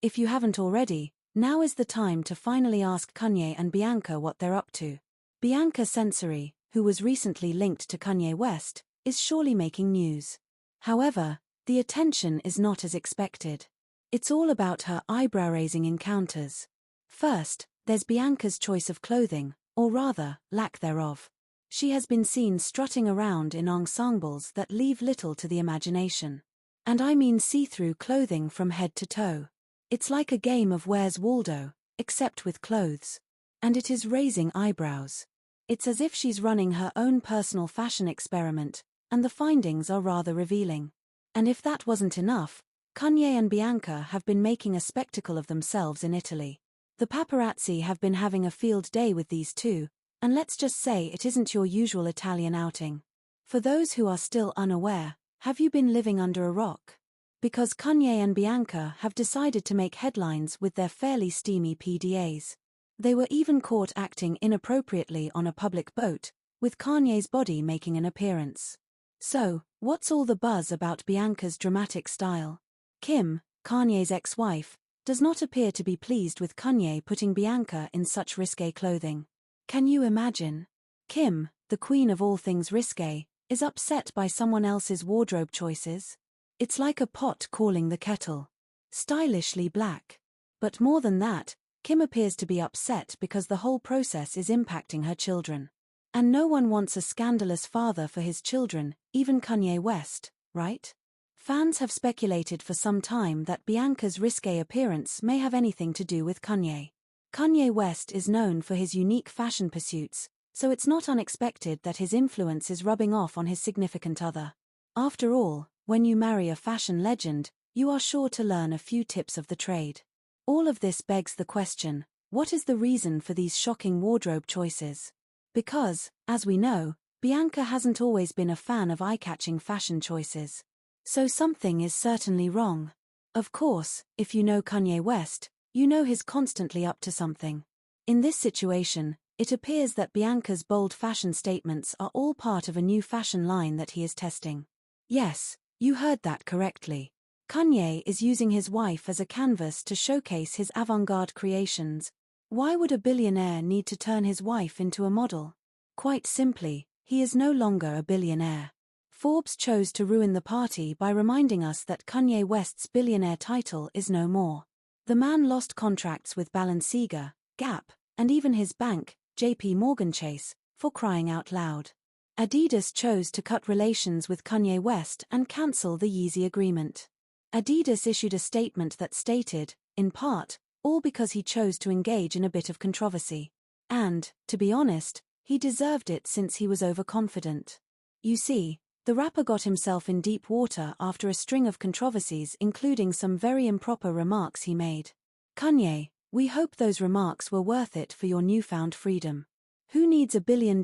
If you haven't already, now is the time to finally ask Kanye and Bianca what they're up to. Bianca Censori, who was recently linked to Kanye West, is surely making news. However, the attention is not as expected. It's all about her eyebrow-raising encounters. First, there's Bianca's choice of clothing, or rather, lack thereof. She has been seen strutting around in ensembles that leave little to the imagination. And I mean see-through clothing from head to toe. It's like a game of Where's Waldo, except with clothes. And it is raising eyebrows. It's as if she's running her own personal fashion experiment, and the findings are rather revealing. And if that wasn't enough, Kanye and Bianca have been making a spectacle of themselves in Italy. The paparazzi have been having a field day with these two, and let's just say it isn't your usual Italian outing. For those who are still unaware, have you been living under a rock? Because Kanye and Bianca have decided to make headlines with their fairly steamy PDAs. They were even caught acting inappropriately on a public boat, with Kanye's body making an appearance. So, what's all the buzz about Bianca's dramatic style? Kim, Kanye's ex-wife, does not appear to be pleased with Kanye putting Bianca in such risque clothing. Can you imagine? Kim, the queen of all things risque, is upset by someone else's wardrobe choices. It's like a pot calling the kettle. Stylishly black. But more than that, Kim appears to be upset because the whole process is impacting her children. And no one wants a scandalous father for his children, even Kanye West, right? Fans have speculated for some time that Bianca's risque appearance may have anything to do with Kanye. Kanye West is known for his unique fashion pursuits, so it's not unexpected that his influence is rubbing off on his significant other. After all, when you marry a fashion legend, you are sure to learn a few tips of the trade. All of this begs the question, what is the reason for these shocking wardrobe choices? Because, as we know, Bianca hasn't always been a fan of eye-catching fashion choices. So something is certainly wrong. Of course, if you know Kanye West, you know he's constantly up to something. In this situation, it appears that Bianca's bold fashion statements are all part of a new fashion line that he is testing. Yes, you heard that correctly. Kanye is using his wife as a canvas to showcase his avant-garde creations. Why would a billionaire need to turn his wife into a model? Quite simply, he is no longer a billionaire. Forbes chose to ruin the party by reminding us that Kanye West's billionaire title is no more. The man lost contracts with Balenciaga, Gap, and even his bank, JP Morgan Chase, for crying out loud. Adidas chose to cut relations with Kanye West and cancel the Yeezy agreement. Adidas issued a statement that stated, in part, all because he chose to engage in a bit of controversy. And, to be honest, he deserved it since he was overconfident. You see, the rapper got himself in deep water after a string of controversies, including some very improper remarks he made. Kanye, we hope those remarks were worth it for your newfound freedom. Who needs $1 billion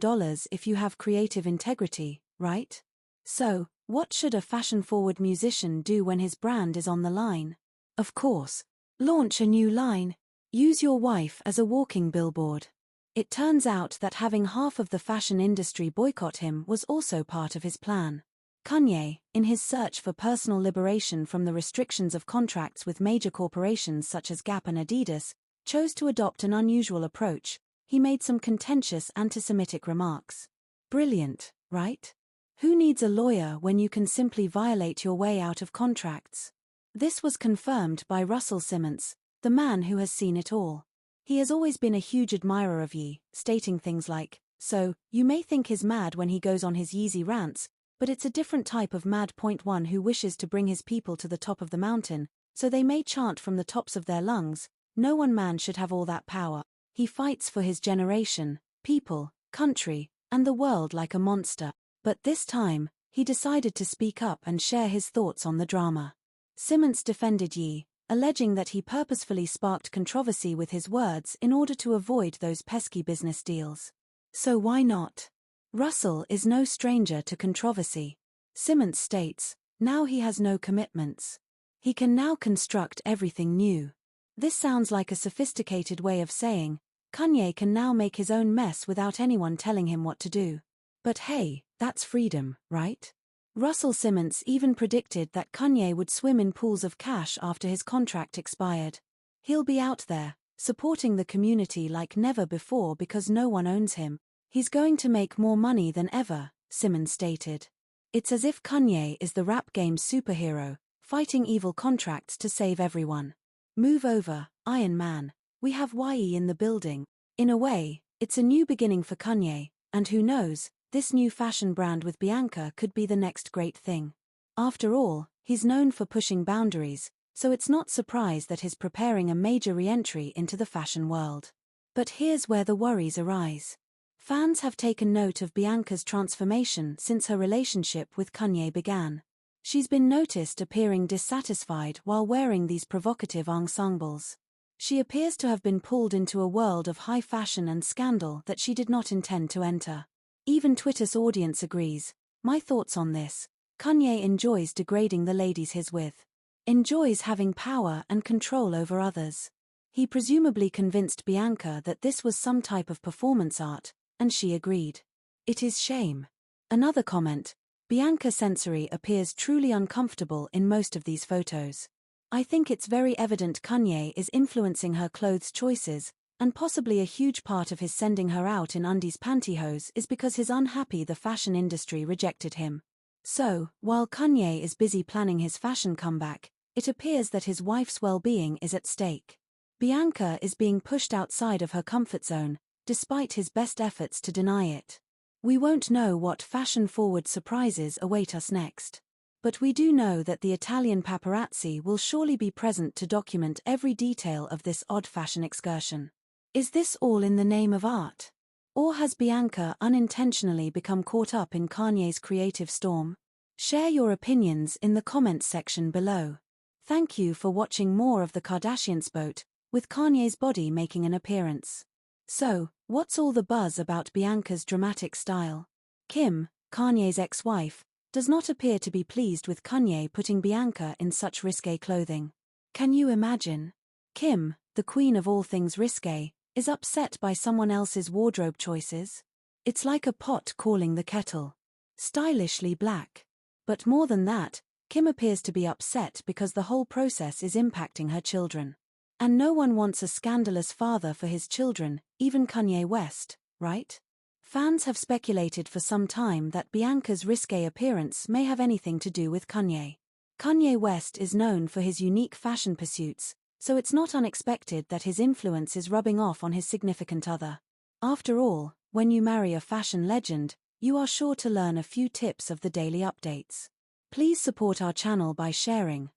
if you have creative integrity, right? So, what should a fashion-forward musician do when his brand is on the line? Of course, launch a new line. Use your wife as a walking billboard. It turns out that having half of the fashion industry boycott him was also part of his plan. Kanye, in his search for personal liberation from the restrictions of contracts with major corporations such as Gap and Adidas, chose to adopt an unusual approach. He made some contentious anti-Semitic remarks. Brilliant, right? Who needs a lawyer when you can simply violate your way out of contracts? This was confirmed by Russell Simmons, the man who has seen it all. He has always been a huge admirer of Ye, stating things like, so, you may think he's mad when he goes on his Yeezy rants, but it's a different type of mad. One who wishes to bring his people to the top of the mountain, so they may chant from the tops of their lungs, no one man should have all that power. He fights for his generation, people, country, and the world like a monster. But this time, he decided to speak up and share his thoughts on the drama. Simmons defended Ye, alleging that he purposefully sparked controversy with his words in order to avoid those pesky business deals. So why not? Russell is no stranger to controversy. Simmons states, now he has no commitments. He can now construct everything new. This sounds like a sophisticated way of saying, Kanye can now make his own mess without anyone telling him what to do. But hey, that's freedom, right? Russell Simmons even predicted that Kanye would swim in pools of cash after his contract expired. He'll be out there, supporting the community like never before because no one owns him. He's going to make more money than ever, Simmons stated. It's as if Kanye is the rap game's superhero, fighting evil contracts to save everyone. Move over, Iron Man. We have Ye in the building. In a way, it's a new beginning for Kanye, and who knows, this new fashion brand with Bianca could be the next great thing. After all, he's known for pushing boundaries, so it's not surprise that he's preparing a major re-entry into the fashion world. But here's where the worries arise. Fans have taken note of Bianca's transformation since her relationship with Kanye began. She's been noticed appearing dissatisfied while wearing these provocative ensembles. She appears to have been pulled into a world of high fashion and scandal that she did not intend to enter. Even Twitter's audience agrees. My thoughts on this: Kanye enjoys degrading the ladies he's with. Enjoys having power and control over others. He presumably convinced Bianca that this was some type of performance art, and she agreed. It is shame. Another comment: Bianca Censori appears truly uncomfortable in most of these photos. I think it's very evident Kanye is influencing her clothes choices, and possibly a huge part of his sending her out in undies pantyhose is because he's unhappy the fashion industry rejected him. So, while Kanye is busy planning his fashion comeback, it appears that his wife's well-being is at stake. Bianca is being pushed outside of her comfort zone, despite his best efforts to deny it. We won't know what fashion-forward surprises await us next. But we do know that the Italian paparazzi will surely be present to document every detail of this odd fashion excursion. Is this all in the name of art? Or has Bianca unintentionally become caught up in Kanye's creative storm? Share your opinions in the comments section below. Thank you for watching more of the Kardashians boat, with Kanye's body making an appearance. So, what's all the buzz about Bianca's dramatic style? Kim, Kanye's ex-wife, does not appear to be pleased with Kanye putting Bianca in such risque clothing. Can you imagine? Kim, the queen of all things risque, is upset by someone else's wardrobe choices. It's like a pot calling the kettle. Stylishly black. But more than that, Kim appears to be upset because the whole process is impacting her children. And no one wants a scandalous father for his children, even Kanye West, right? Fans have speculated for some time that Bianca's risque appearance may have anything to do with Kanye. Kanye West is known for his unique fashion pursuits, so it's not unexpected that his influence is rubbing off on his significant other. After all, when you marry a fashion legend, you are sure to learn a few tips of the daily updates. Please support our channel by sharing,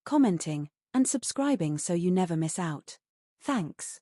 commenting, and subscribing so you never miss out. Thanks.